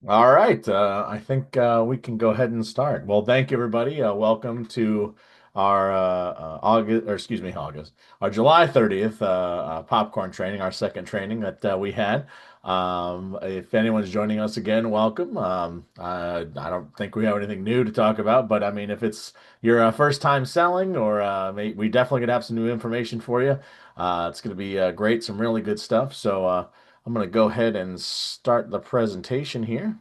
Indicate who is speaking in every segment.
Speaker 1: All right. I think we can go ahead and start. Well, thank you, everybody. Welcome to our August, or excuse me, August, our July 30th popcorn training, our second training that we had. If anyone's joining us again, welcome. I don't think we have anything new to talk about, but I mean, if it's your first time selling, or we definitely could have some new information for you. It's going to be great, some really good stuff. So, I'm going to go ahead and start the presentation here.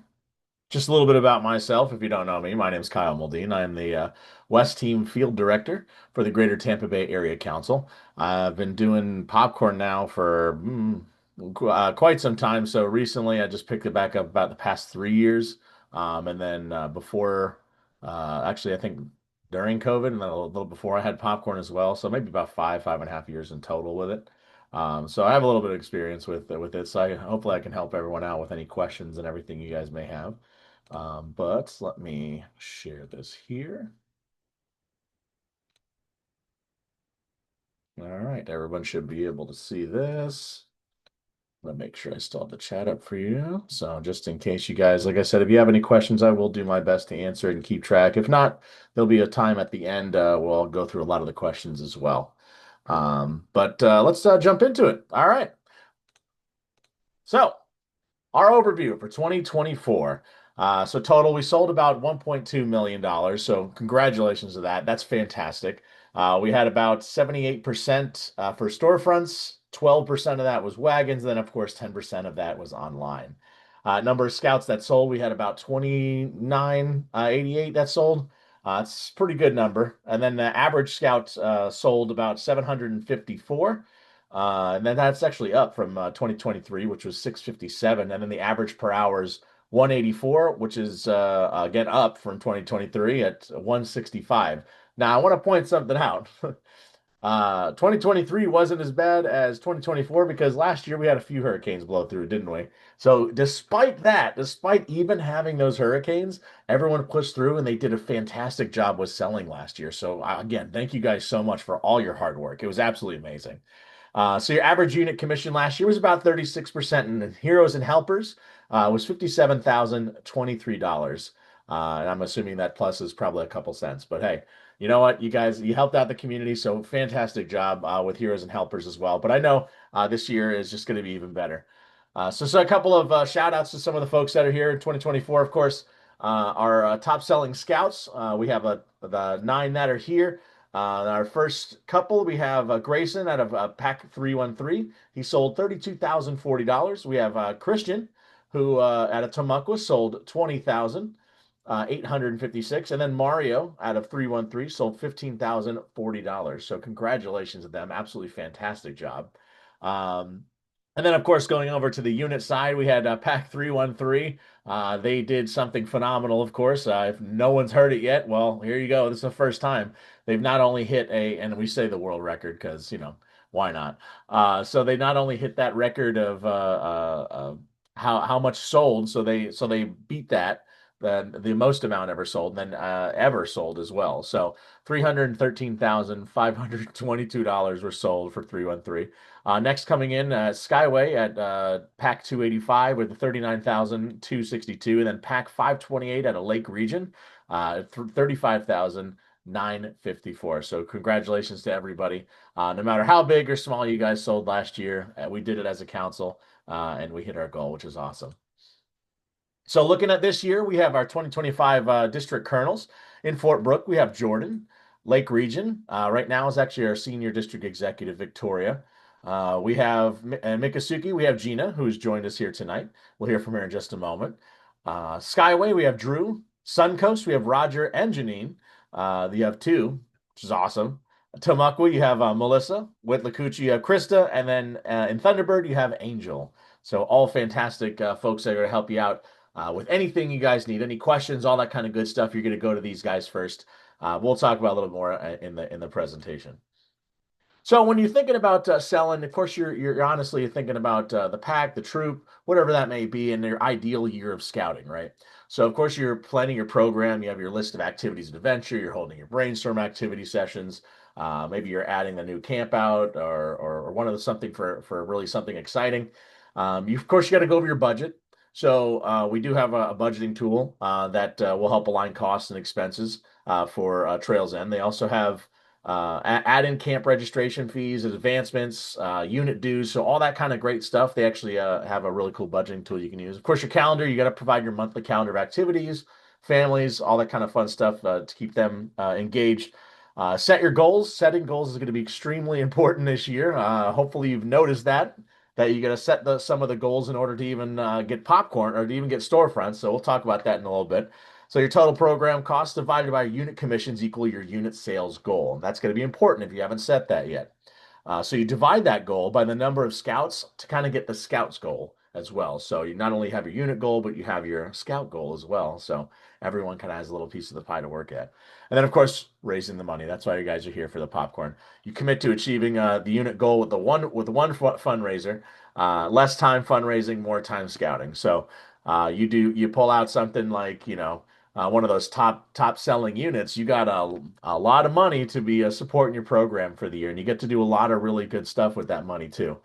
Speaker 1: Just a little bit about myself, if you don't know me. My name is Kyle Muldean. I am the West Team Field Director for the Greater Tampa Bay Area Council. I've been doing popcorn now for quite some time. So recently, I just picked it back up about the past 3 years. And then before, actually, I think during COVID, and then a little before, I had popcorn as well. So maybe about 5.5 years in total with it. So I have a little bit of experience with it. So hopefully I can help everyone out with any questions and everything you guys may have. But let me share this here. All right, everyone should be able to see this. Let me make sure I still have the chat up for you. So just in case you guys, like I said, if you have any questions, I will do my best to answer and keep track. If not, there'll be a time at the end where I'll go through a lot of the questions as well. But let's jump into it. All right. So our overview for 2024. So total, we sold about $1.2 million. So congratulations to that. That's fantastic. We had about 78% for storefronts. 12% of that was wagons. Then, of course, 10% of that was online. Number of scouts that sold, we had about 2988 that sold. It's a pretty good number. And then the average scout sold about 754. And then that's actually up from 2023, which was 657. And then the average per hour is 184, which is again up from 2023 at 165. Now, I want to point something out. 2023 wasn't as bad as 2024 because last year we had a few hurricanes blow through, didn't we? So, despite that, despite even having those hurricanes, everyone pushed through and they did a fantastic job with selling last year. So, again, thank you guys so much for all your hard work. It was absolutely amazing. So your average unit commission last year was about 36%, and heroes and helpers was $57,023. And I'm assuming that plus is probably a couple cents. But hey, you know what? You guys, you helped out the community, so fantastic job with heroes and helpers as well. But I know this year is just going to be even better. So a couple of shout outs to some of the folks that are here in 2024, of course. Our top selling scouts, we have the nine that are here. Our first couple, we have Grayson out of Pack 313. He sold $32,040. We have Christian, who out of Tamaqua sold 20,856, and then Mario out of 313 sold $15,040. So congratulations to them. Absolutely fantastic job. Um, and then, of course, going over to the unit side, we had Pack 313. They did something phenomenal, of course. If no one's heard it yet, well, here you go. This is the first time they've not only hit and we say the world record because, why not? So they not only hit that record of how much sold, so they beat that the most amount ever sold, and then ever sold as well. So $313,522 were sold for 313. Next coming in, Skyway at Pack 285 with the 39,262, and then Pack 528 at a Lake Region, 35,954. So congratulations to everybody. No matter how big or small you guys sold last year, we did it as a council, and we hit our goal, which is awesome. So looking at this year, we have our 2025 district colonels. In Fort Brooke, we have Jordan. Lake Region, right now is actually our senior district executive, Victoria. We have Miccosukee, we have Gina, who's joined us here tonight. We'll hear from her in just a moment. Skyway, we have Drew. Suncoast, we have Roger and Janine. You have two, which is awesome. Tamaqua, you have Melissa. Withlacoochee, you have Krista. And then in Thunderbird, you have Angel. So all fantastic folks that are going to help you out with anything you guys need, any questions, all that kind of good stuff. You're going to go to these guys first. We'll talk about a little more in the presentation. So when you're thinking about selling, of course, you're honestly thinking about the pack, the troop, whatever that may be, in your ideal year of scouting, right? So of course, you're planning your program. You have your list of activities and adventure. You're holding your brainstorm activity sessions. Maybe you're adding the new camp out or one of the something for really something exciting. Of course, you got to go over your budget. So we do have a budgeting tool that will help align costs and expenses for Trails End. They also have add in camp registration fees, advancements, unit dues, so all that kind of great stuff. They actually have a really cool budgeting tool you can use. Of course, your calendar, you got to provide your monthly calendar of activities, families, all that kind of fun stuff to keep them engaged. Set your goals. Setting goals is going to be extremely important this year. Hopefully, you've noticed that you got to set some of the goals in order to even get popcorn or to even get storefronts. So we'll talk about that in a little bit. So your total program cost divided by unit commissions equal your unit sales goal. And that's going to be important if you haven't set that yet. So you divide that goal by the number of scouts to kind of get the scouts goal as well. So you not only have your unit goal, but you have your scout goal as well. So everyone kind of has a little piece of the pie to work at. And then, of course, raising the money. That's why you guys are here for the popcorn. You commit to achieving the unit goal with the one fundraiser, less time fundraising, more time scouting. So you pull out something like one of those top selling units, you got a lot of money to be supporting your program for the year, and you get to do a lot of really good stuff with that money too.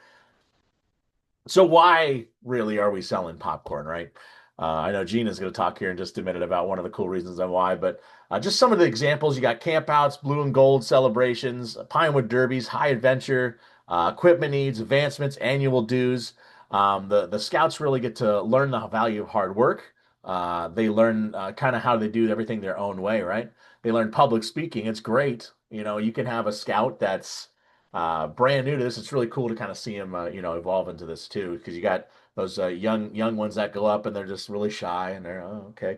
Speaker 1: So why really are we selling popcorn, right? I know Gina's going to talk here in just a minute about one of the cool reasons on why, but just some of the examples. You got campouts, blue and gold celebrations, Pinewood derbies, high adventure, equipment needs, advancements, annual dues. The scouts really get to learn the value of hard work. They learn kind of how they do everything their own way, right? They learn public speaking. It's great. You can have a scout that's brand new to this. It's really cool to kind of see him, evolve into this too, because you got those young ones that go up and they're just really shy and they're okay.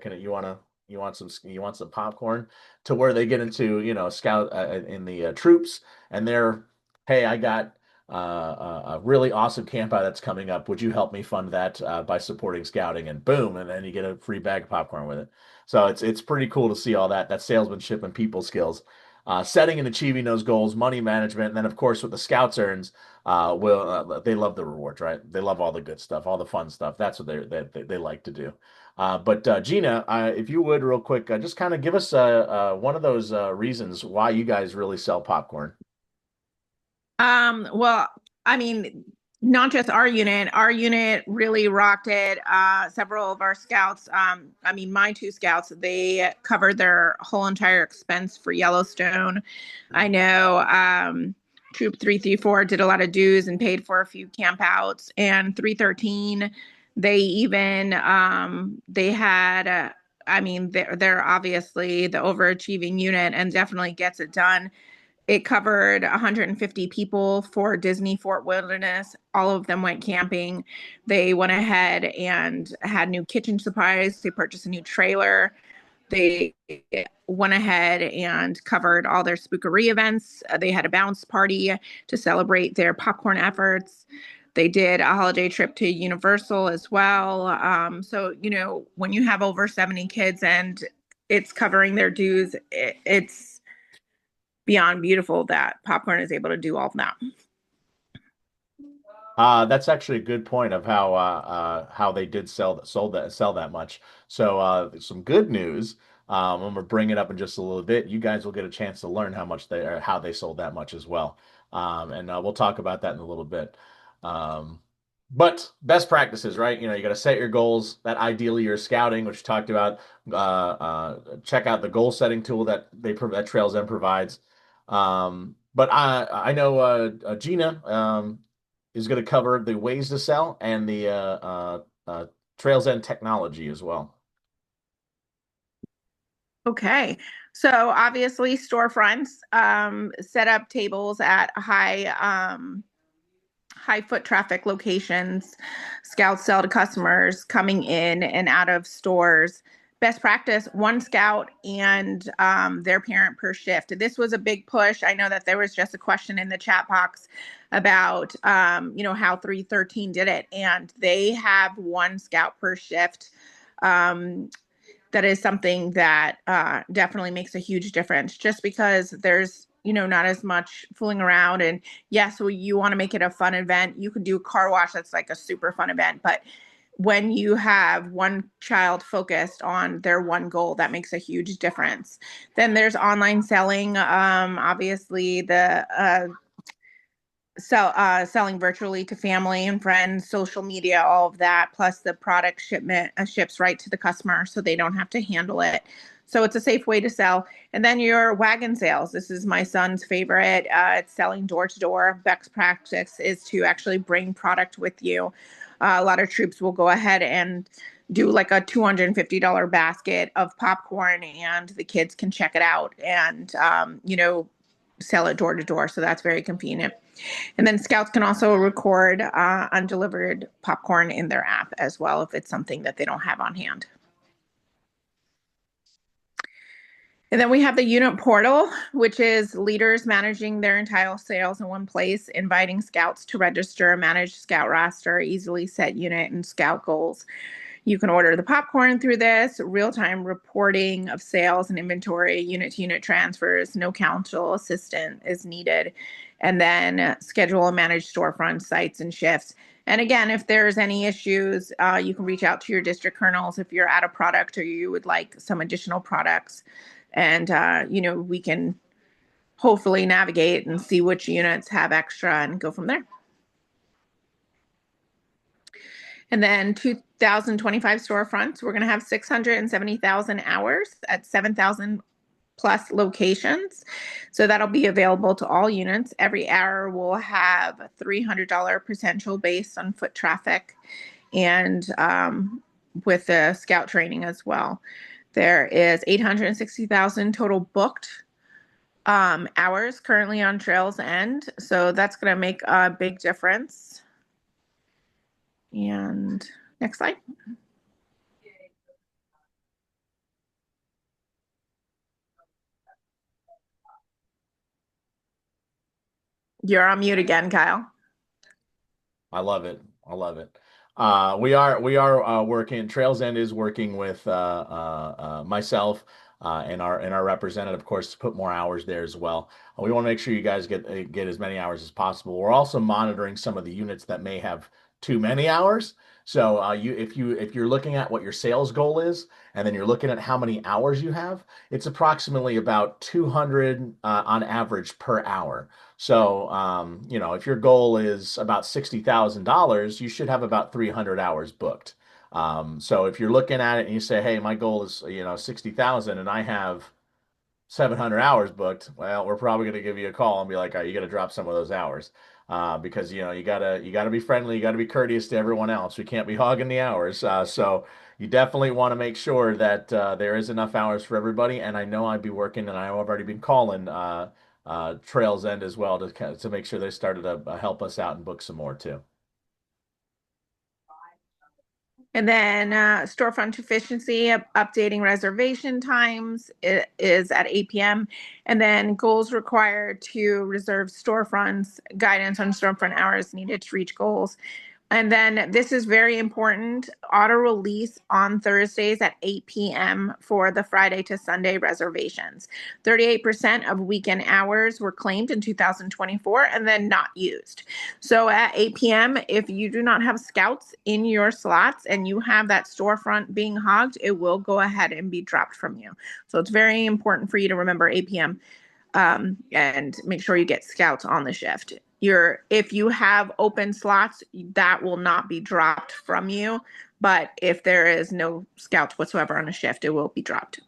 Speaker 1: You want some popcorn to where they get into scout in the troops and they're hey I got a really awesome camp out that's coming up. Would you help me fund that by supporting scouting? And boom, and then you get a free bag of popcorn with it. So it's pretty cool to see all that salesmanship and people skills setting and achieving those goals, money management, and then of course what the scouts earns, will they love the rewards, right? They love all the good stuff, all the fun stuff. That's what they like to do. But Gina, if you would real quick, just kind of give us one of those reasons why you guys really sell popcorn.
Speaker 2: Well, I mean, not just our unit really rocked it. Several of our scouts, I mean, my two scouts, they covered their whole entire expense for Yellowstone. I know, Troop 334 did a lot of dues and paid for a few campouts, and 313, they even, they had, I mean, they're obviously the overachieving unit and definitely gets it done. It covered 150 people for Disney Fort Wilderness. All of them went camping. They went ahead and had new kitchen supplies. They purchased a new trailer. They went ahead and covered all their spookery events. They had a bounce party to celebrate their popcorn efforts. They did a holiday trip to Universal as well. So, when you have over 70 kids and it's covering their dues, it's beyond beautiful that popcorn is able to do all of that.
Speaker 1: That's actually a good point of how they did sell that much. So some good news. I'm gonna bring it up in just a little bit. You guys will get a chance to learn how they sold that much as well. And we'll talk about that in a little bit. Um, but best practices, right? You got to set your goals. That ideally you're scouting, which we talked about. Check out the goal setting tool that Trails End provides. But I know Gina is going to cover the ways to sell and the Trails End technology as well.
Speaker 2: Okay. So obviously storefronts, set up tables at high foot traffic locations. Scouts sell to customers coming in and out of stores. Best practice, one scout and their parent per shift. This was a big push. I know that there was just a question in the chat box about, how 313 did it. And they have one scout per shift. That is something that definitely makes a huge difference just because there's not as much fooling around. And yes, well, you want to make it a fun event, you can do a car wash that's like a super fun event, but when you have one child focused on their one goal, that makes a huge difference. Then there's online selling. Obviously, selling virtually to family and friends, social media, all of that, plus the product shipment ships right to the customer so they don't have to handle it. So it's a safe way to sell. And then your wagon sales. This is my son's favorite. It's selling door to door. Best practice is to actually bring product with you. A lot of troops will go ahead and do like a $250 basket of popcorn, and the kids can check it out and, sell it door to door. So that's very convenient. And then scouts can also record undelivered popcorn in their app as well if it's something that they don't have on hand. And then we have the unit portal, which is leaders managing their entire sales in one place, inviting scouts to register, manage scout roster, easily set unit and scout goals. You can order the popcorn through this, real-time reporting of sales and inventory, unit-to-unit transfers, no council assistant is needed, and then schedule and manage storefront sites and shifts. And again, if there's any issues, you can reach out to your district colonels if you're out of product or you would like some additional products. And, we can hopefully navigate and see which units have extra and go from there. And then 2025 storefronts, we're going to have 670,000 hours at 7,000 plus locations. So that'll be available to all units. Every hour will have a $300 potential based on foot traffic and with the scout training as well. There is 860,000 total booked hours currently on Trails End. So that's going to make a big difference. And next slide. You're on mute again, Kyle.
Speaker 1: I love it. I love it. We are working. Trails End is working with myself and our representative, of course, to put more hours there as well. We want to make sure you guys get as many hours as possible. We're also monitoring some of the units that may have too many hours. So if you're looking at what your sales goal is, and then you're looking at how many hours you have, it's approximately about 200 on average per hour. So, if your goal is about $60,000, you should have about 300 hours booked. So if you're looking at it and you say, hey, my goal is, 60,000 and I have 700 hours booked, well, we're probably going to give you a call and be like, all right, you got to drop some of those hours. Because, you gotta be friendly, you gotta be courteous to everyone else. We can't be hogging the hours. So you definitely want to make sure that there is enough hours for everybody. And I know I'd be working, and I've already been calling Trails End as well to make sure they started to help us out and book some more too.
Speaker 2: And then storefront efficiency, updating reservation times is at 8 p.m. And then goals required to reserve storefronts, guidance on storefront hours needed to reach goals. And then this is very important, auto release on Thursdays at 8 p.m. for the Friday to Sunday reservations. 38% of weekend hours were claimed in 2024 and then not used. So at 8 p.m., if you do not have scouts in your slots and you have that storefront being hogged, it will go ahead and be dropped from you. So it's very important for you to remember 8 p.m. And make sure you get scouts on the shift. If you have open slots, that will not be dropped from you. But if there is no scouts whatsoever on a shift, it will be dropped.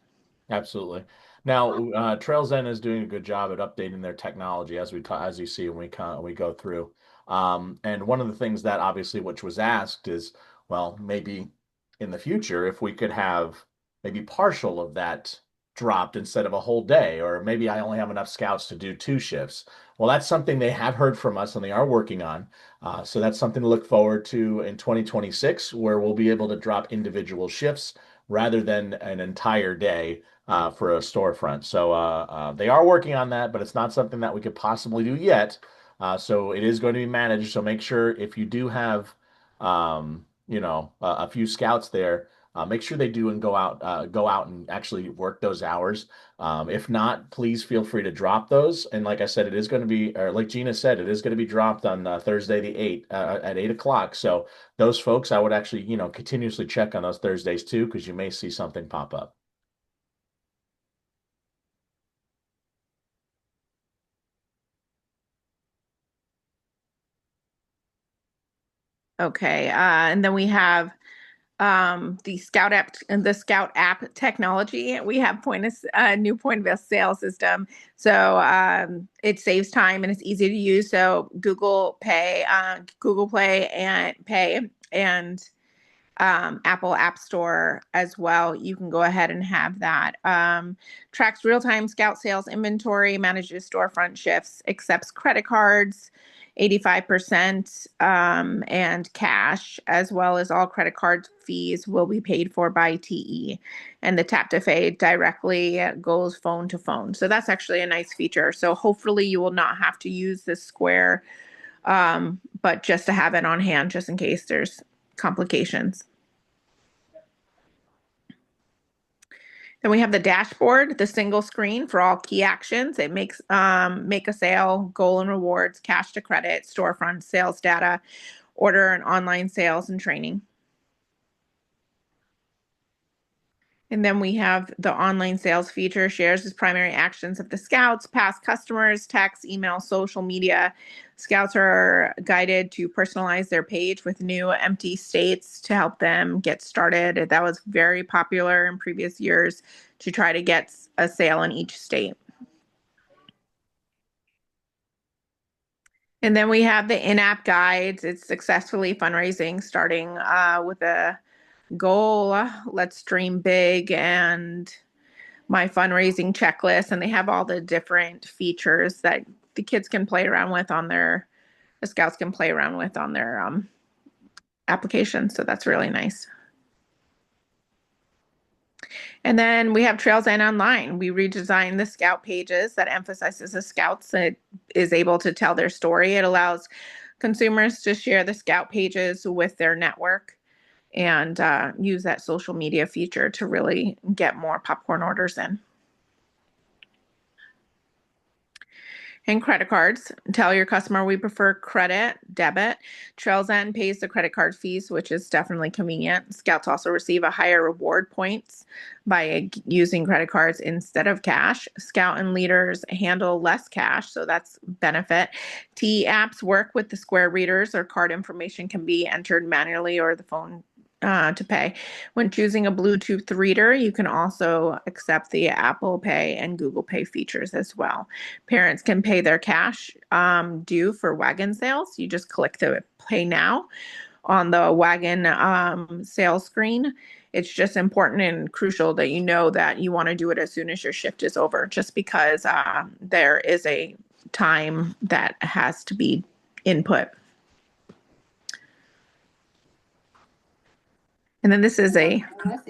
Speaker 1: Absolutely. Now, Trails End is doing a good job at updating their technology as you see when we go through. And one of the things that obviously which was asked is, well, maybe in the future if we could have maybe partial of that dropped instead of a whole day, or maybe I only have enough scouts to do 2 shifts. Well, that's something they have heard from us and they are working on. So that's something to look forward to in 2026, where we'll be able to drop individual shifts rather than an entire day for a storefront. So they are working on that, but it's not something that we could possibly do yet. So it is going to be managed. So make sure if you do have, a few scouts there, make sure they do and go out and actually work those hours. If not, please feel free to drop those. And like I said, it is going to be, or like Gina said, it is going to be dropped on Thursday the 8th at 8 o'clock. So those folks, I would actually, continuously check on those Thursdays too, because you may see something pop up.
Speaker 2: Okay. And then we have the Scout app technology. We have new point of sale system. So it saves time and it's easy to use. So Google Play and Pay and Apple App Store as well. You can go ahead and have that. Tracks real time Scout sales inventory, manages storefront shifts, accepts credit cards, 85% and cash, as well as all credit card fees will be paid for by TE. And the tap to pay directly goes phone to phone. So that's actually a nice feature. So hopefully you will not have to use this Square, but just to have it on hand just in case there's complications. Then we have the dashboard, the single screen for all key actions. It makes make a sale, goal and rewards, cash to credit, storefront, sales data, order and online sales and training. And then we have the online sales feature, shares as primary actions of the scouts, past customers, text, email, social media. Scouts are guided to personalize their page with new empty states to help them get started. That was very popular in previous years to try to get a sale in each state. And then we have the in-app guides. It's successfully fundraising, starting with a goal, let's dream big, and my fundraising checklist. And they have all the different features that the kids can play around with the scouts can play around with on their application. So that's really nice. And then we have Trails End Online. We redesigned the scout pages that emphasizes the scouts. It is able to tell their story. It allows consumers to share the scout pages with their network and use that social media feature to really get more popcorn orders in. And credit cards. Tell your customer we prefer credit, debit. Trails End pays the credit card fees, which is definitely convenient. Scouts also receive a higher reward points by using credit cards instead of cash. Scout and leaders handle less cash, so that's benefit. T apps work with the Square readers, or card information can be entered manually or the phone to pay. When choosing a Bluetooth reader, you can also accept the Apple Pay and Google Pay features as well. Parents can pay their cash due for wagon sales. You just click the Pay Now on the wagon sales screen. It's just important and crucial that you know that you want to do it as soon as your shift is over, just because there is a time that has to be input. And then this is
Speaker 3: it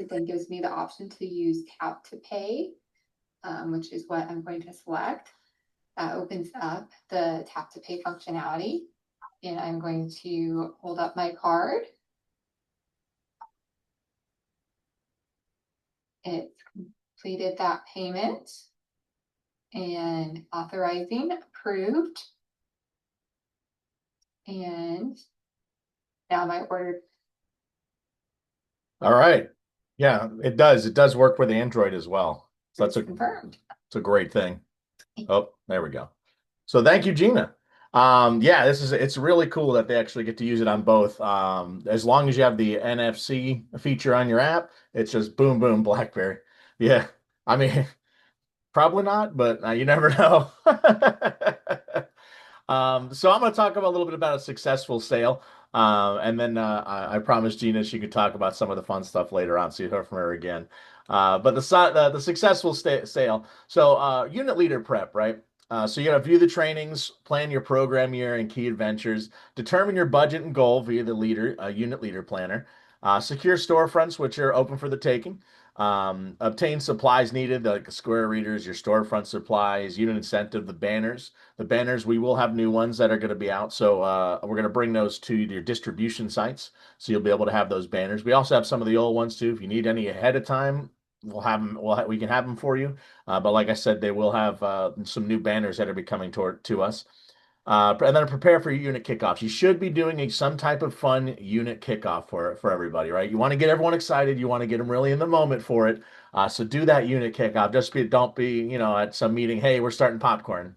Speaker 3: then gives me the option to use tap to pay, which is what I'm going to select. That opens up the tap to pay functionality. And I'm going to hold up my card. It's completed that payment and authorizing approved. And now my order.
Speaker 1: All right. Yeah, it does. It does work with Android as well. So that's
Speaker 3: confirmed.
Speaker 1: It's a great thing. Oh, there we go. So thank you, Gina. Yeah, it's really cool that they actually get to use it on both. As long as you have the NFC feature on your app, it's just boom, boom, BlackBerry. Yeah, I mean, probably not, but you never know. So I'm going to talk about a little bit about a successful sale. And then I promised Gina she could talk about some of the fun stuff later on, so you hear from her again. But the successful sale. So unit leader prep, right? So you got to view the trainings, plan your program year and key adventures, determine your budget and goal via the unit leader planner, secure storefronts which are open for the taking, obtain supplies needed like Square readers, your storefront supplies, unit incentive, the banners. The banners, we will have new ones that are going to be out. So we're going to bring those to your distribution sites. So you'll be able to have those banners. We also have some of the old ones too. If you need any ahead of time, we'll have them. We can have them for you. But like I said, they will have some new banners that are be coming to us. And then prepare for your unit kickoffs. You should be doing some type of fun unit kickoff for everybody, right? You want to get everyone excited. You want to get them really in the moment for it. So do that unit kickoff. Don't be, at some meeting, hey, we're starting popcorn.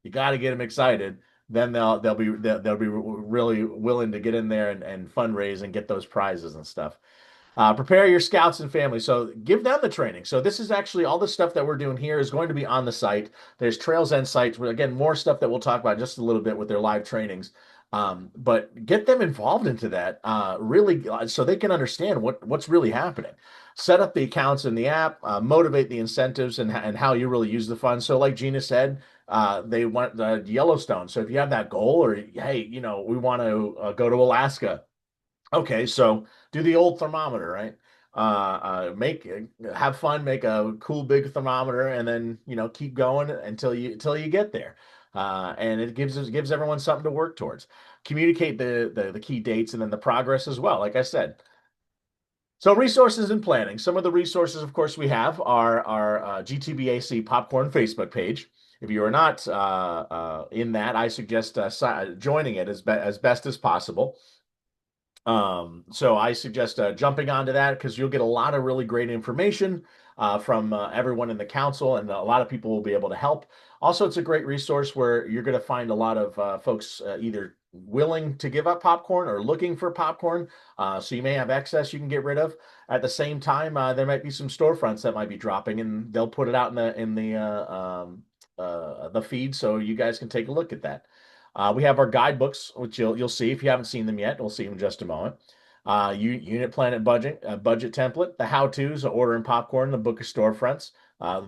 Speaker 1: You got to get them excited. then they'll be really willing to get in there and fundraise and get those prizes and stuff. Prepare your scouts and family. So give them the training. So this is actually all the stuff that we're doing here is going to be on the site. There's Trails End sites. Again, more stuff that we'll talk about just a little bit with their live trainings. But get them involved into that really so they can understand what's really happening. Set up the accounts in the app, motivate the incentives and how you really use the funds. So like Gina said, they want the Yellowstone. So if you have that goal or, hey, we want to go to Alaska. Okay, so do the old thermometer, right? Have fun, make a cool big thermometer, and then keep going until you get there. And it gives everyone something to work towards. Communicate the key dates and then the progress as well. Like I said, so resources and planning. Some of the resources, of course, we have are our GTBAC Popcorn Facebook page. If you are not in that, I suggest joining it as best as possible. So I suggest jumping onto that because you'll get a lot of really great information from everyone in the council, and a lot of people will be able to help. Also, it's a great resource where you're going to find a lot of folks either willing to give up popcorn or looking for popcorn. So you may have excess you can get rid of. At the same time, there might be some storefronts that might be dropping, and they'll put it out in the feed, so you guys can take a look at that. We have our guidebooks, which you'll see if you haven't seen them yet. We'll see them in just a moment. Unit Planet budget template, the how-tos, ordering popcorn, the book of storefronts,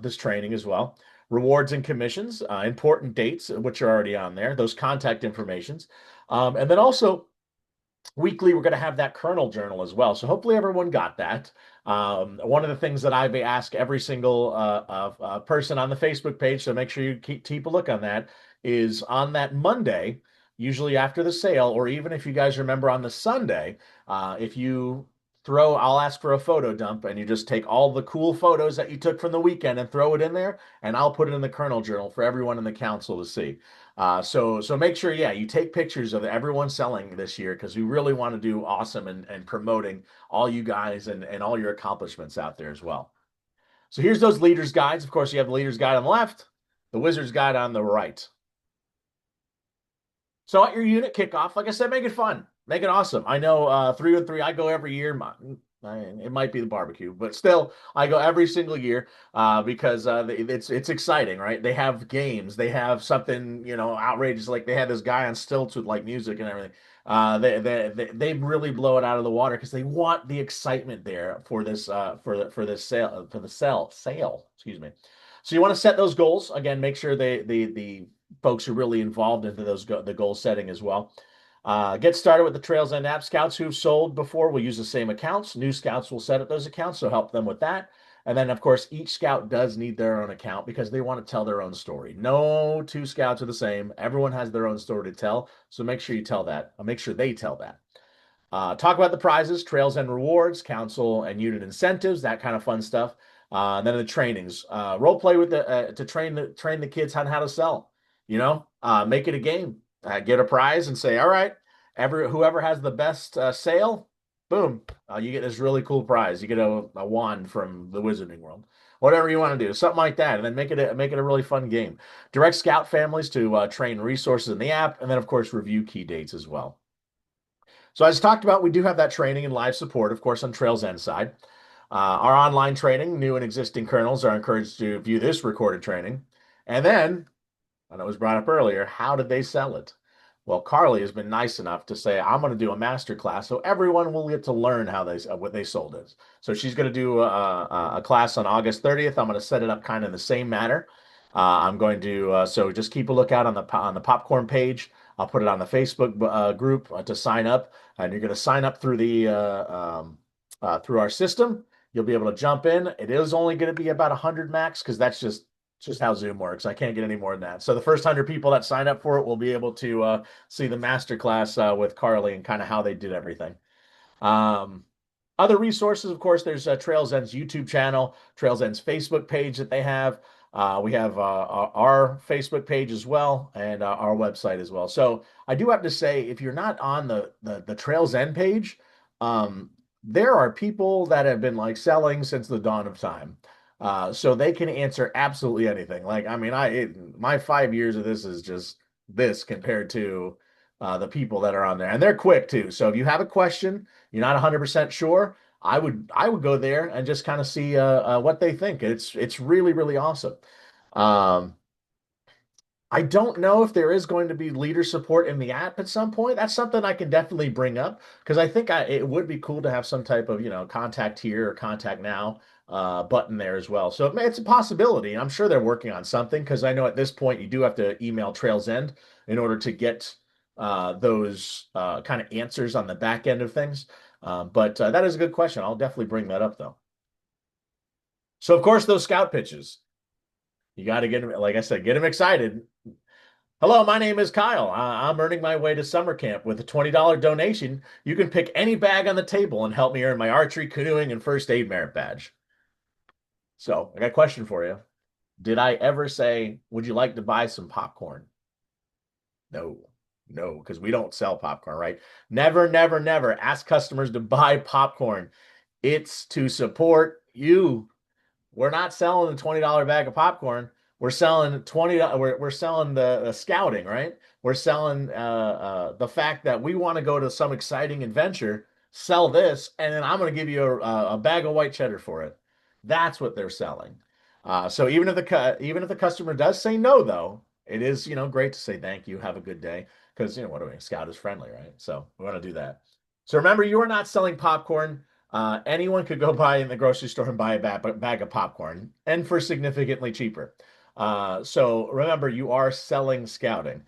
Speaker 1: this training as well. Rewards and commissions, important dates, which are already on there, those contact informations. And then also weekly, we're going to have that kernel journal as well. So hopefully everyone got that. One of the things that I've asked every single person on the Facebook page, so make sure you keep a look on that, is on that Monday, usually after the sale, or even if you guys remember on the Sunday, if you I'll ask for a photo dump and you just take all the cool photos that you took from the weekend and throw it in there, and I'll put it in the kernel journal for everyone in the council to see. So make sure, you take pictures of everyone selling this year because we really want to do awesome and promoting all you guys and all your accomplishments out there as well. So here's those leaders guides. Of course, you have the leaders guide on the left, the wizards guide on the right. So at your unit kickoff, like I said, make it fun, make it awesome. I know 3 and 3, I go every year. It might be the barbecue, but still, I go every single year because it's exciting, right? They have games, they have something outrageous, like they had this guy on stilts with like music and everything. They really blow it out of the water because they want the excitement there for this sale. Excuse me. So you want to set those goals again. Make sure the folks are really involved into the goal setting as well. Get started with the Trails End app. Scouts who've sold before will use the same accounts. New scouts will set up those accounts, so help them with that. And then, of course, each scout does need their own account because they want to tell their own story. No two scouts are the same. Everyone has their own story to tell, so make sure you tell that. Make sure they tell that. Talk about the prizes, Trails End rewards, council and unit incentives, that kind of fun stuff. Then the trainings, role play with to train the kids on how to sell. Make it a game. Get a prize and say, all right, whoever has the best sale, boom, you get this really cool prize. You get a wand from the Wizarding World. Whatever you want to do, something like that, and then make it a really fun game. Direct scout families to train resources in the app, and then of course review key dates as well. So as talked about, we do have that training and live support, of course, on Trails End side. Our online training, new and existing colonels are encouraged to view this recorded training. And then, and it was brought up earlier, how did they sell it? Well, Carly has been nice enough to say, I'm going to do a master class so everyone will get to learn what they sold is. So she's going to do a class on August 30th. I'm going to set it up kind of in the same manner. I'm going to, so just keep a lookout on the popcorn page. I'll put it on the Facebook group to sign up, and you're going to sign up through through our system. You'll be able to jump in. It is only going to be about 100 max because that's just how Zoom works. I can't get any more than that. So the first 100 people that sign up for it will be able to see the masterclass with Carly and kind of how they did everything. Other resources, of course, there's Trails End's YouTube channel, Trails End's Facebook page that they have. We have our Facebook page as well and our website as well. So I do have to say, if you're not on the Trails End page, there are people that have been like selling since the dawn of time. So they can answer absolutely anything. Like, I mean, my 5 years of this is just this compared to the people that are on there, and they're quick too. So if you have a question, you're not 100% sure, I would go there and just kind of see what they think. It's really really awesome. Um, I don't know if there is going to be leader support in the app at some point. That's something I can definitely bring up because I think it would be cool to have some type of, contact here or contact now button there as well. So it's a possibility. I'm sure they're working on something because I know at this point you do have to email Trails End in order to get those kind of answers on the back end of things. But that is a good question. I'll definitely bring that up though. So of course those scout pitches, you got to get them, like I said, get them excited. Hello, my name is Kyle. I'm earning my way to summer camp. With a $20 donation, you can pick any bag on the table and help me earn my archery, canoeing, and first aid merit badge. So, I got a question for you. Did I ever say, would you like to buy some popcorn? No, no, because we don't sell popcorn, right? Never, never, never ask customers to buy popcorn. It's to support you. We're not selling the $20 bag of popcorn. We're selling 20. We're selling the scouting, right? We're selling the fact that we want to go to some exciting adventure. Sell this, and then I'm going to give you a bag of white cheddar for it. That's what they're selling. So even if the customer does say no, though, it is great to say thank you, have a good day, because what do we? Scout is friendly, right? So we want to do that. So remember, you are not selling popcorn. Anyone could go buy in the grocery store and buy a bag of popcorn, and for significantly cheaper. So remember, you are selling scouting.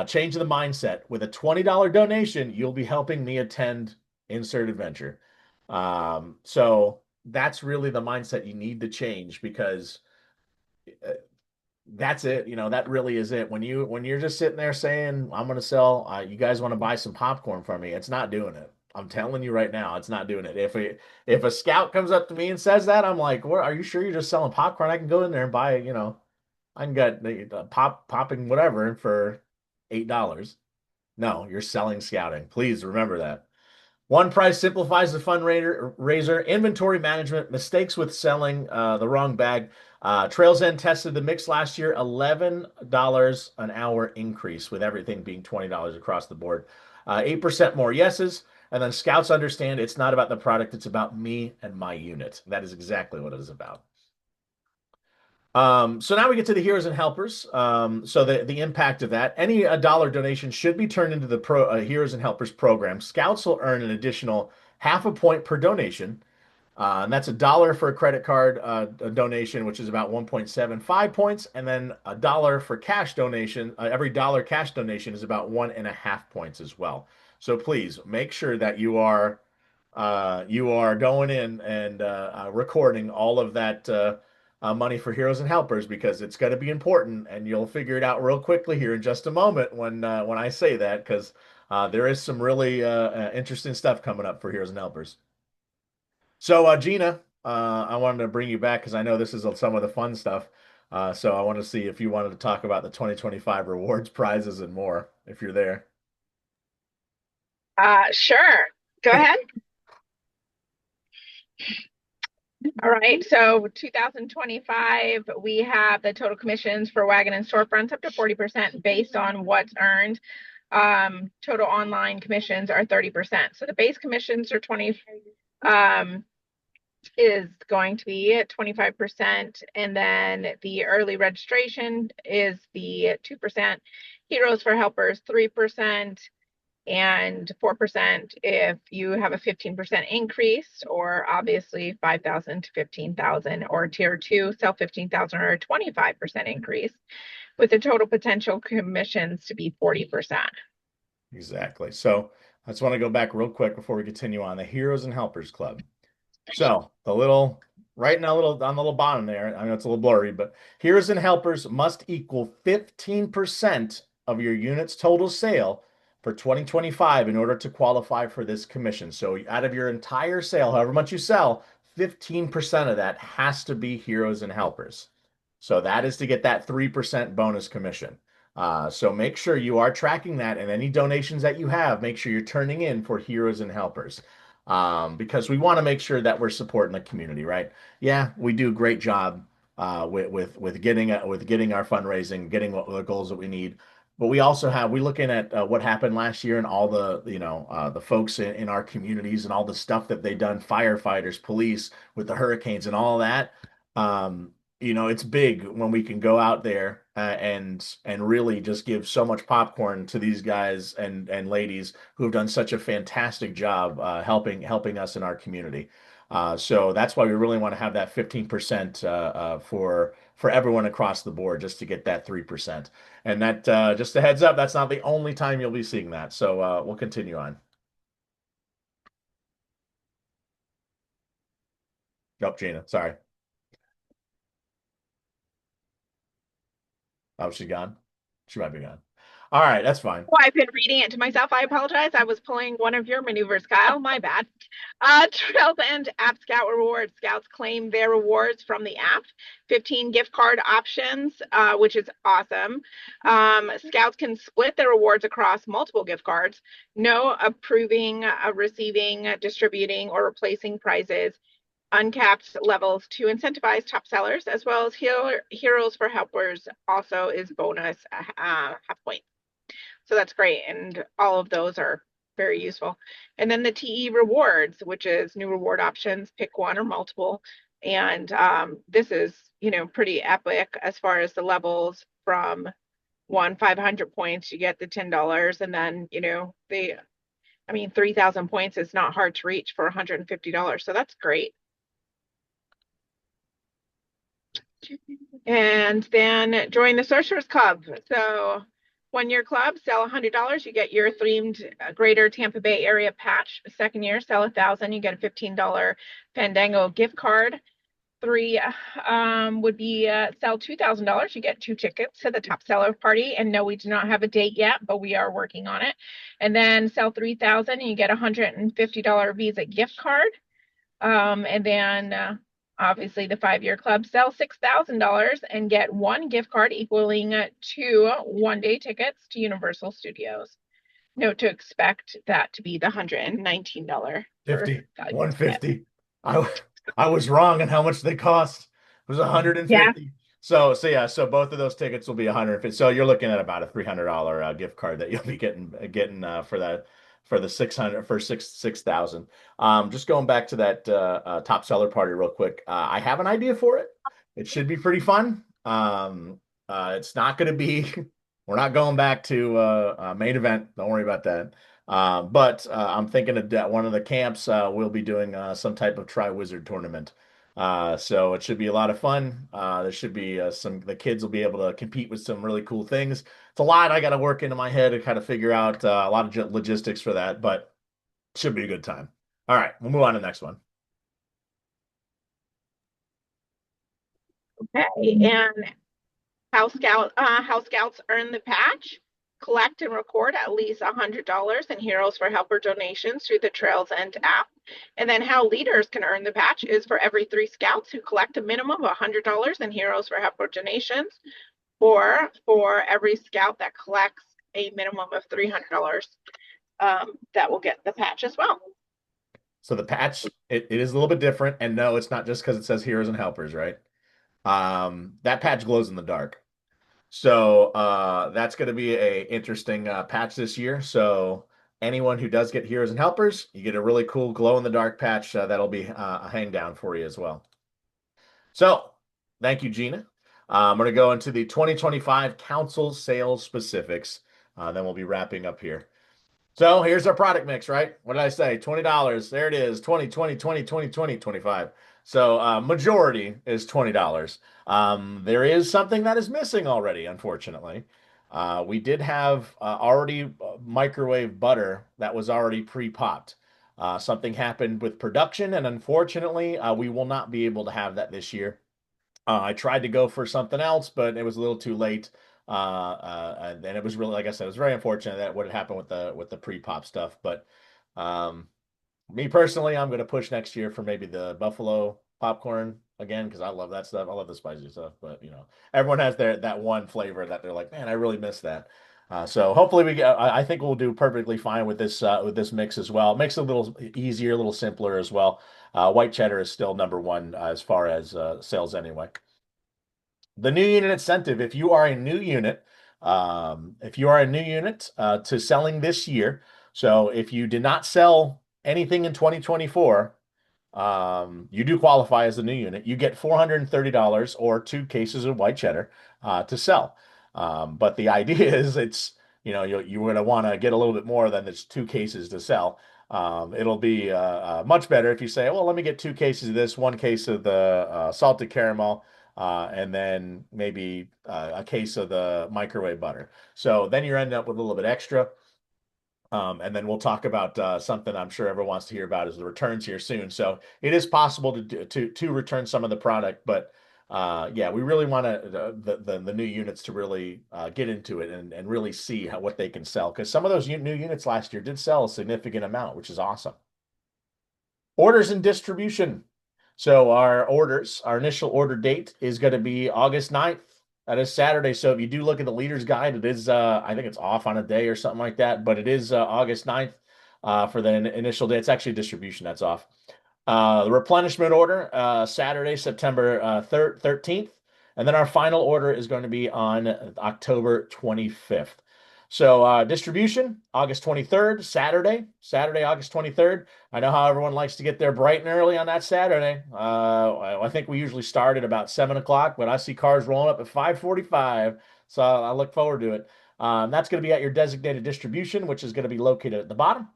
Speaker 1: Change the mindset. With a $20 donation, you'll be helping me attend insert adventure. So that's really the mindset you need to change because that's it. That really is it. When you're just sitting there saying, I'm going to sell, you guys want to buy some popcorn from me, it's not doing it. I'm telling you right now, it's not doing it. If a scout comes up to me and says that, I'm like, "What? Are you sure you're just selling popcorn? I can go in there and buy, I can get the popping whatever for $8." No, you're selling scouting. Please remember that. One Price simplifies the fundraiser, inventory management, mistakes with selling the wrong bag. Trails End tested the mix last year, $11 an hour increase with everything being $20 across the board. 8% more yeses. And then scouts understand it's not about the product, it's about me and my unit. That is exactly what it is about. So now we get to the heroes and helpers. So the impact of that, any dollar donation should be turned into the heroes and helpers program. Scouts will earn an additional half a point per donation. And that's $1 for a credit card a donation, which is about 1.75 points. And then $1 for cash donation. Every dollar cash donation is about 1.5 points as well. So please make sure that you are going in and recording all of that money for heroes and helpers because it's going to be important, and you'll figure it out real quickly here in just a moment when I say that because there is some really interesting stuff coming up for heroes and helpers. So Gina, I wanted to bring you back because I know this is some of the fun stuff. So I want to see if you wanted to talk about the 2025 rewards, prizes, and more, if you're there.
Speaker 2: Sure. Go ahead. All right, so 2025, we have the total commissions for wagon and storefronts up to 40% based on what's earned. Total online commissions are 30%. So the base commissions are 20, is going to be at 25%, and then the early registration is the 2%. Heroes for Helpers 3%. And 4% if you have a 15% increase, or obviously 5,000 to 15,000, or tier 2 sell 15,000 or a 25% increase, with the total potential commissions to be 40%.
Speaker 1: Exactly. So I just want to go back real quick before we continue on the Heroes and Helpers Club. So right now, on the little bottom there, I know it's a little blurry, but Heroes and Helpers must equal 15% of your unit's total sale for 2025 in order to qualify for this commission. So out of your entire sale, however much you sell, 15% of that has to be heroes and helpers. So that is to get that 3% bonus commission. So make sure you are tracking that, and any donations that you have, make sure you're turning in for heroes and helpers. Because we want to make sure that we're supporting the community, right? Yeah, we do a great job with getting our fundraising, getting the goals that we need. but we also have, we looking at what happened last year and all the, the folks in our communities and all the stuff that they done, firefighters, police with the hurricanes and all that. It's big when we can go out there and really just give so much popcorn to these guys and ladies who have done such a fantastic job helping us in our community. So that's why we really want to have that 15% for everyone across the board, just to get that 3%. And that just a heads up, that's not the only time you'll be seeing that. So we'll continue on. Oh, Gina, sorry. Oh, she gone? She might be gone. All right, that's fine.
Speaker 2: Oh, I've been reading it to myself. I apologize. I was pulling one of your maneuvers, Kyle. My bad. Trails and App Scout rewards. Scouts claim their rewards from the app. 15 gift card options, which is awesome. Scouts can split their rewards across multiple gift cards. No approving, receiving, distributing, or replacing prizes. Uncapped levels to incentivize top sellers, as well as Heroes for Helpers also is bonus half point. So that's great. And all of those are very useful. And then the TE rewards, which is new reward options, pick one or multiple. And this is, pretty epic as far as the levels from 500 points, you get the $10. And then, 3,000 points is not hard to reach for $150. So that's great. And then join the Sorcerers Club. So 1 year club, sell $100, you get your themed Greater Tampa Bay Area patch. Second year, sell $1,000, you get a $15 Fandango gift card. 3 would be sell $2,000, you get 2 tickets to the top seller party. And no, we do not have a date yet, but we are working on it. And then sell 3,000 and you get a $150 Visa gift card. And then obviously the 5-year club, sell $6,000 and get 1 gift card equaling 2 one-day tickets to Universal Studios. Note to expect that to be the $119
Speaker 1: $50, $150. I was wrong on how much they cost. It was $150.
Speaker 2: Yeah.
Speaker 1: So both of those tickets will be $150. So you're looking at about a $300 gift card that you'll be getting for that, for the 6,000. Just going back to that top seller party real quick. I have an idea for it. It should be pretty fun. It's not going to be. We're not going back to main event. Don't worry about that. But I'm thinking of one of the camps we'll be doing some type of Tri-Wizard tournament. So it should be a lot of fun. There should be the kids will be able to compete with some really cool things. It's a lot I got to work into my head to kind of figure out a lot of logistics for that, but it should be a good time. All right, we'll move on to the next one.
Speaker 2: Okay, and House Scouts earn the patch. Collect and record at least $100 in Heroes for Helper donations through the Trails End app. And then how leaders can earn the patch is for every 3 scouts who collect a minimum of $100 in Heroes for Helper donations, or for every scout that collects a minimum of $300, that will get the patch as well.
Speaker 1: So the patch, it is a little bit different. And no, it's not just because it says Heroes and Helpers, right? That patch glows in the dark. So that's going to be a interesting patch this year. So anyone who does get Heroes and Helpers, you get a really cool glow in the dark patch that'll be a hang down for you as well. So thank you, Gina. I'm going to go into the 2025 council sales specifics. Then we'll be wrapping up here. So here's our product mix, right? What did I say? $20. There it is. 20, 20, 20, 20, 20, 25. So majority is $20. There is something that is missing already, unfortunately. We did have already microwave butter that was already pre-popped. Something happened with production, and unfortunately, we will not be able to have that this year. I tried to go for something else, but it was a little too late. And it was really, like I said, it was very unfortunate that what had happened with the pre-pop stuff. But me personally, I'm going to push next year for maybe the buffalo popcorn again, because I love that stuff. I love the spicy stuff, but everyone has that one flavor that they're like, man, I really miss that. So hopefully I think we'll do perfectly fine with this mix as well. It makes it a little easier, a little simpler as well. White cheddar is still number one as far as sales anyway. The new unit incentive, if you are a new unit, If you are a new unit to selling this year, so if you did not sell anything in 2024, you do qualify as a new unit. You get $430 or 2 cases of white cheddar to sell. But the idea is you're going to want to get a little bit more than it's 2 cases to sell. It'll be much better if you say, well, let me get 2 cases of this, 1 case of the salted caramel, and then maybe a case of the microwave butter. So then you're ending up with a little bit extra. And then we'll talk about something I'm sure everyone wants to hear about is the returns here soon. So it is possible to return some of the product, but yeah, we really want the new units to really get into it and really see what they can sell, because some of those new units last year did sell a significant amount, which is awesome. Orders and distribution. So our initial order date is going to be August 9th. That is Saturday. So if you do look at the leader's guide, it is, I think it's off on a day or something like that, but it is August 9th for the initial day. It's actually distribution that's off. The replenishment order, Saturday, September 13th. And then our final order is going to be on October 25th. So distribution, August 23rd, Saturday, August 23rd. I know how everyone likes to get there bright and early on that Saturday. I think we usually start at about 7 o'clock, but I see cars rolling up at 5:45. So I look forward to it. That's going to be at your designated distribution, which is going to be located at the bottom.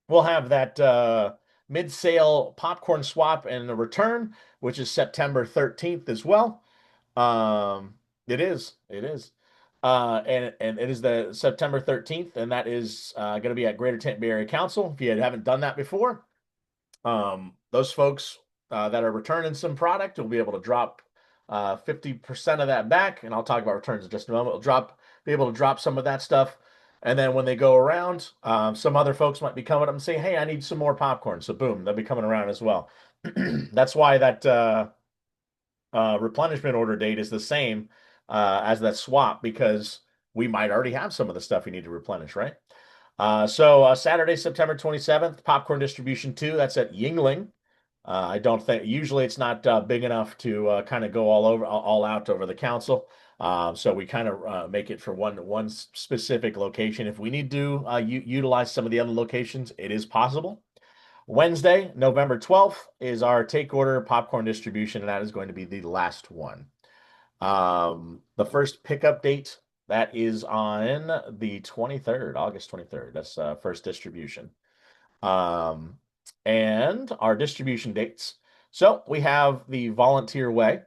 Speaker 1: We'll have that mid-sale popcorn swap and a return, which is September 13th as well. It is. And it is the September 13th, and that is going to be at Greater Tampa Bay Area Council. If you haven't done that before, those folks that are returning some product will be able to drop 50% of that back, and I'll talk about returns in just a moment. Be able to drop some of that stuff, and then when they go around, some other folks might be coming up and say, "Hey, I need some more popcorn." So boom, they'll be coming around as well. That's why that replenishment order date is the same as that swap, because we might already have some of the stuff you need to replenish, right? So Saturday, September 27th, popcorn distribution 2. That's at Yuengling. I don't think usually it's not big enough to kind of go all out over the council. So we kind of make it for one specific location. If we need to utilize some of the other locations, it is possible. Wednesday, November 12th is our take order popcorn distribution, and that is going to be the last one. The first pickup date, that is on the 23rd, August 23rd. That's first distribution. And our distribution dates. So we have the volunteer way.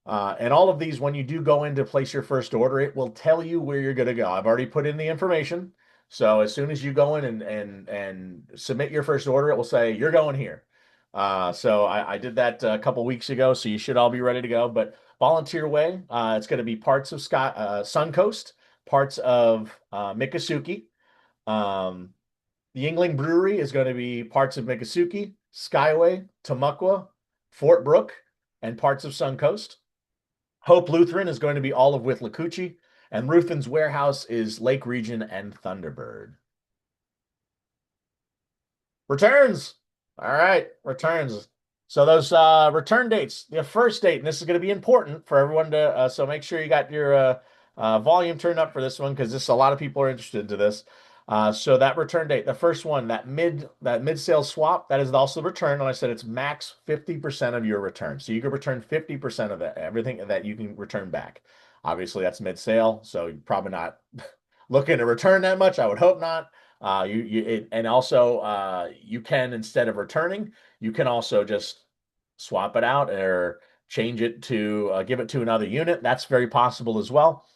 Speaker 1: And all of these, when you do go in to place your first order, it will tell you where you're going to go. I've already put in the information. So as soon as you go in and submit your first order, it will say you're going here. So I did that a couple weeks ago, so you should all be ready to go. But volunteer way, it's going to be parts of Suncoast, parts of Miccosukee. The Yuengling Brewery is going to be parts of Miccosukee, Skyway, Tamaqua, Fort Brooke, and parts of Suncoast. Hope Lutheran is going to be all of Withlacoochee, and Ruthin's Warehouse is Lake Region and Thunderbird. Returns. All right, returns. So those return dates, the first date, and this is going to be important for everyone to, so make sure you got your volume turned up for this one, because a lot of people are interested in this. So that return date, the first one, that mid-sale swap, that is also the return. And I said it's max 50% of your return. So you can return 50% of that, everything that you can return back. Obviously, that's mid-sale, so you're probably not looking to return that much. I would hope not. And also you can, instead of returning, you can also just swap it out or change it to give it to another unit. That's very possible as well.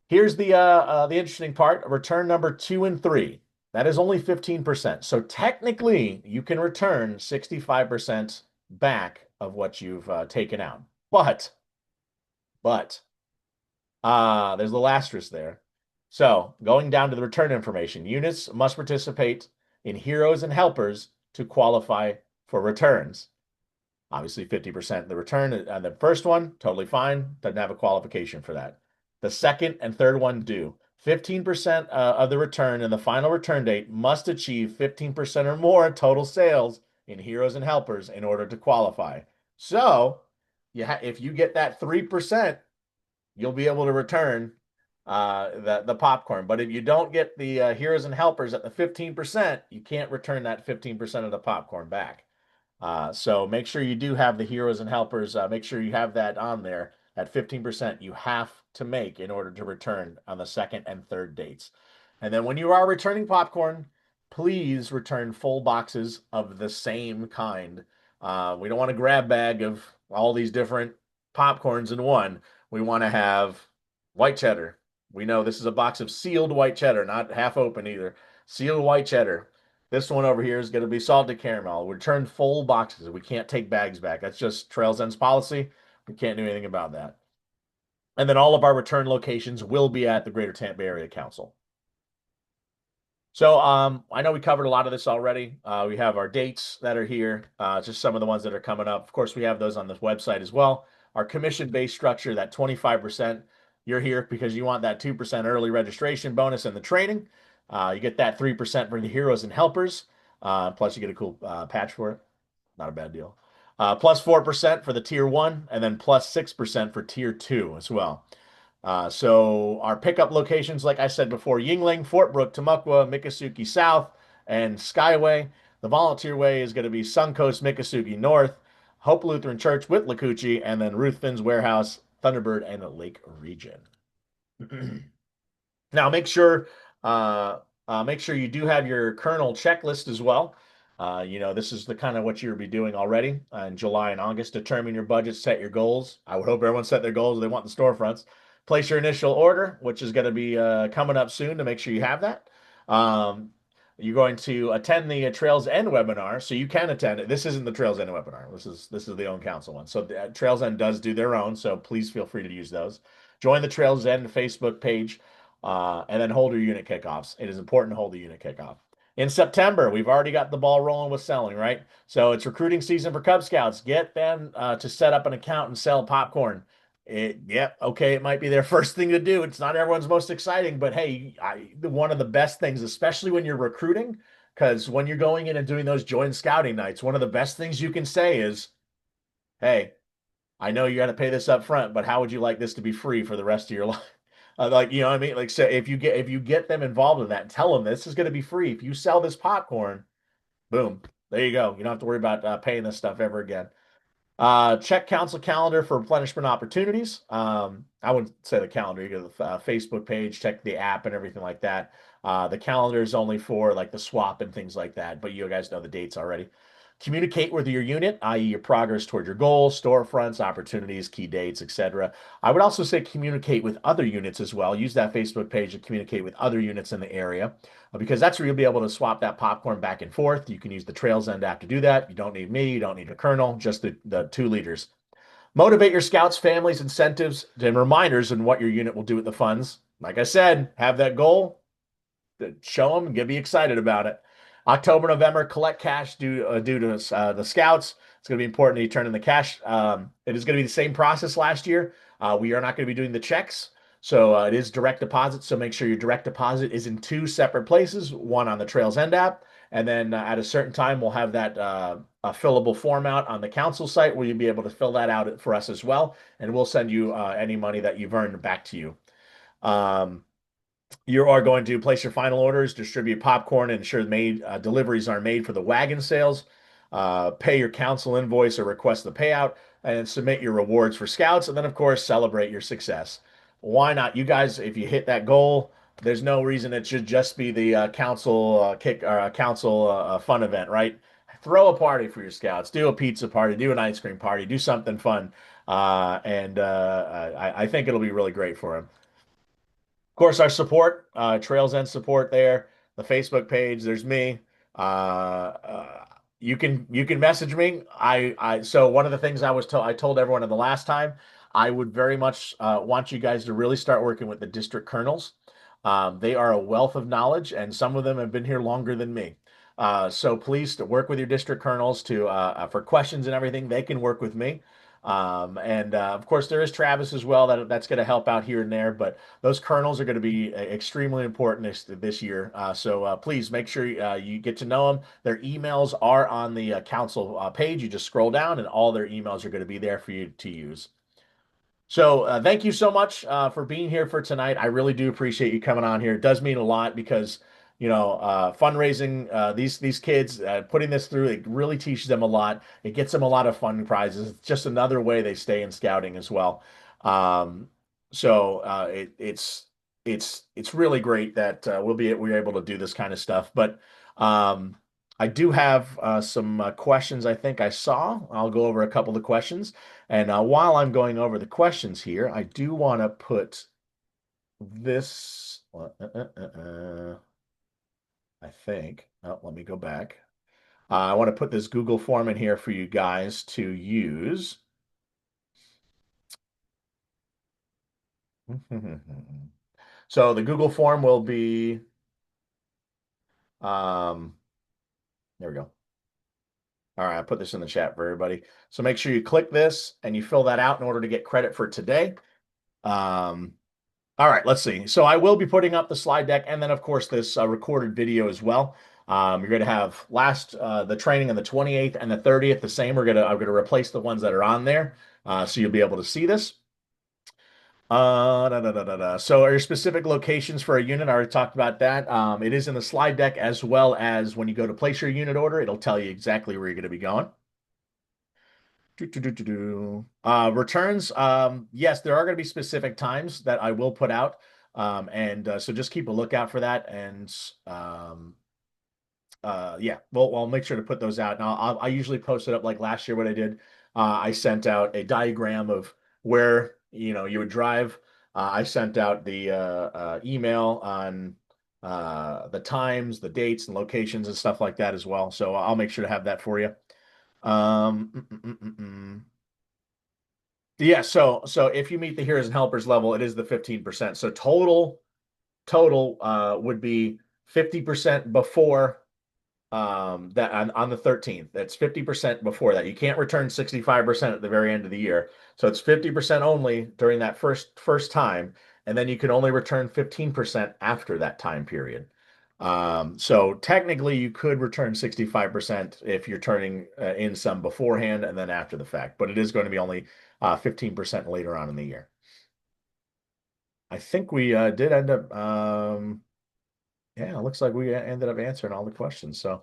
Speaker 1: Here's the interesting part: return number 2 and 3. That is only 15%. So technically, you can return 65% back of what you've taken out. But there's a little asterisk there. So going down to the return information, units must participate in Heroes and Helpers to qualify for returns. Obviously, 50% the return on the first one, totally fine. Doesn't have a qualification for that. The second and third one do. 15% of the return and the final return date must achieve 15% or more total sales in Heroes and Helpers in order to qualify. So if you get that 3%, you'll be able to return the popcorn. But if you don't get the heroes and helpers at the 15%, you can't return that 15% of the popcorn back. So make sure you do have the heroes and helpers. Make sure you have that on there at 15% you have to make in order to return on the second and third dates. And then when you are returning popcorn, please return full boxes of the same kind. We don't want a grab bag of all these different popcorns in one. We want to have white cheddar. We know this is a box of sealed white cheddar, not half open either. Sealed white cheddar. This one over here is going to be salted caramel. We return full boxes. We can't take bags back. That's just Trails End's policy. We can't do anything about that. And then all of our return locations will be at the Greater Tampa Area Council. So I know we covered a lot of this already. We have our dates that are here, just some of the ones that are coming up. Of course, we have those on the website as well. Our commission-based structure, that 25%, you're here because you want that 2% early registration bonus and the training. You get that 3% for the heroes and helpers. Plus you get a cool patch for it. Not a bad deal. Plus 4% for the tier 1, and then plus 6% for tier 2 as well. So our pickup locations, like I said before, Yingling, Fort Brooke, Tamaqua, Miccosukee South, and Skyway. The volunteer way is going to be Suncoast, Miccosukee North, Hope Lutheran Church, Withlacoochee, and then Ruth Finn's Warehouse, Thunderbird, and Lake Region. Now make sure you do have your kernel checklist as well. This is the kind of what you'll be doing already in July and August. Determine your budget, set your goals. I would hope everyone set their goals. They want the storefronts. Place your initial order, which is going to be coming up soon to make sure you have that. You're going to attend the Trails End webinar, so you can attend it. This isn't the Trails End webinar. This is the Own Council one. So Trails End does do their own, so please feel free to use those. Join the Trails End Facebook page, and then hold your unit kickoffs. It is important to hold the unit kickoff. In September, we've already got the ball rolling with selling, right? So it's recruiting season for Cub Scouts. Get them to set up an account and sell popcorn. Okay, it might be their first thing to do. It's not everyone's most exciting, but hey, one of the best things, especially when you're recruiting, because when you're going in and doing those joint scouting nights, one of the best things you can say is, hey, I know you got to pay this up front, but how would you like this to be free for the rest of your life? You know what I mean? Like, so if you get them involved in that, tell them this is going to be free. If you sell this popcorn, boom, there you go. You don't have to worry about paying this stuff ever again. Check council calendar for replenishment opportunities. I wouldn't say the calendar. You go to the Facebook page, check the app and everything like that. The calendar is only for like the swap and things like that, but you guys know the dates already. Communicate with your unit, i.e. your progress toward your goals, storefronts, opportunities, key dates, etc. I would also say communicate with other units as well. Use that Facebook page to communicate with other units in the area because that's where you'll be able to swap that popcorn back and forth. You can use the Trails End app to do that. You don't need me. You don't need a colonel, just the 2 leaders. Motivate your scouts, families, incentives, and reminders on what your unit will do with the funds. Like I said, have that goal, show them, get me excited about it. October, November, collect cash due to the scouts. It's going to be important that you turn in the cash. It is going to be the same process last year. We are not going to be doing the checks. So it is direct deposit. So make sure your direct deposit is in 2 separate places, one on the Trails End app. And then at a certain time, we'll have that a fillable form out on the council site where you'll be able to fill that out for us as well. And we'll send you any money that you've earned back to you. You are going to place your final orders, distribute popcorn, and ensure deliveries are made for the wagon sales. Pay your council invoice or request the payout, and submit your rewards for scouts. And then, of course, celebrate your success. Why not? You guys, if you hit that goal, there's no reason it should just be the council fun event, right? Throw a party for your scouts. Do a pizza party. Do an ice cream party. Do something fun. I think it'll be really great for them. Of course, our support, Trails End support there, the Facebook page, there's me. You can message me. So one of the things I told everyone in the last time, I would very much want you guys to really start working with the district colonels. They are a wealth of knowledge, and some of them have been here longer than me. So please work with your district colonels for questions and everything. They can work with me. Of course, there is Travis as well that's going to help out here and there, but those colonels are going to be extremely important this year. So please make sure you get to know them. Their emails are on the council page. You just scroll down, and all their emails are going to be there for you to use. So thank you so much for being here for tonight. I really do appreciate you coming on here. It does mean a lot because fundraising these kids, putting this through, it really teaches them a lot. It gets them a lot of fun prizes. It's just another way they stay in scouting as well. Um, it's really great that we're able to do this kind of stuff. But um, I do have some questions. I think I saw. I'll go over a couple of the questions. And while I'm going over the questions here, I do want to put this, I think, oh, let me go back. I want to put this Google form in here for you guys to use. So the Google form will be, um, there we go. All right, I put this in the chat for everybody. So make sure you click this and you fill that out in order to get credit for today. All right, let's see. So I will be putting up the slide deck and then, of course, this recorded video as well. You're going to have the training on the 28th and the 30th the same. I'm going to replace the ones that are on there, so you'll be able to see this. So are your specific locations for a unit? I already talked about that. It is in the slide deck as well as when you go to place your unit order, it'll tell you exactly where you're going to be going. Returns. Yes, there are going to be specific times that I will put out. So just keep a lookout for that. And yeah, I'll make sure to put those out. And I usually post it up like last year. What I did, I sent out a diagram of where you would drive. I sent out the email on the times, the dates, and locations and stuff like that as well. So I'll make sure to have that for you. Yeah, so if you meet the heroes and helpers level, it is the 15%. So total would be 50% before that on the 13th. That's 50% before that. You can't return 65% at the very end of the year. So it's 50% only during that first time, and then you can only return 15% after that time period. So technically you could return 65% if you're turning in some beforehand and then after the fact, but it is going to be only 15% later on in the year. I think we did end up, yeah, it looks like we ended up answering all the questions. So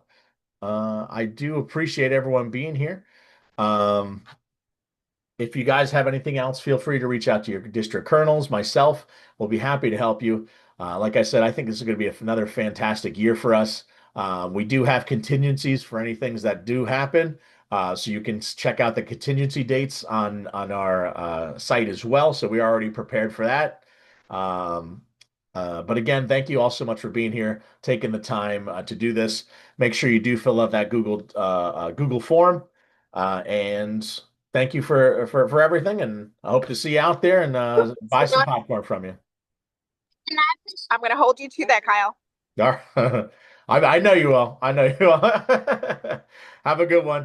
Speaker 1: I do appreciate everyone being here. If you guys have anything else, feel free to reach out to your district colonels. Myself will be happy to help you. Like I said, I think this is going to be another fantastic year for us. We do have contingencies for any things that do happen. So you can check out the contingency dates on our site as well. So we are already prepared for that. But again, thank you all so much for being here, taking the time to do this. Make sure you do fill out that Google form. And thank you for everything. And I hope to see you out there and buy some popcorn from you.
Speaker 2: I'm going to hold you to that, Kyle.
Speaker 1: I know you will. I know you will. Have a good one.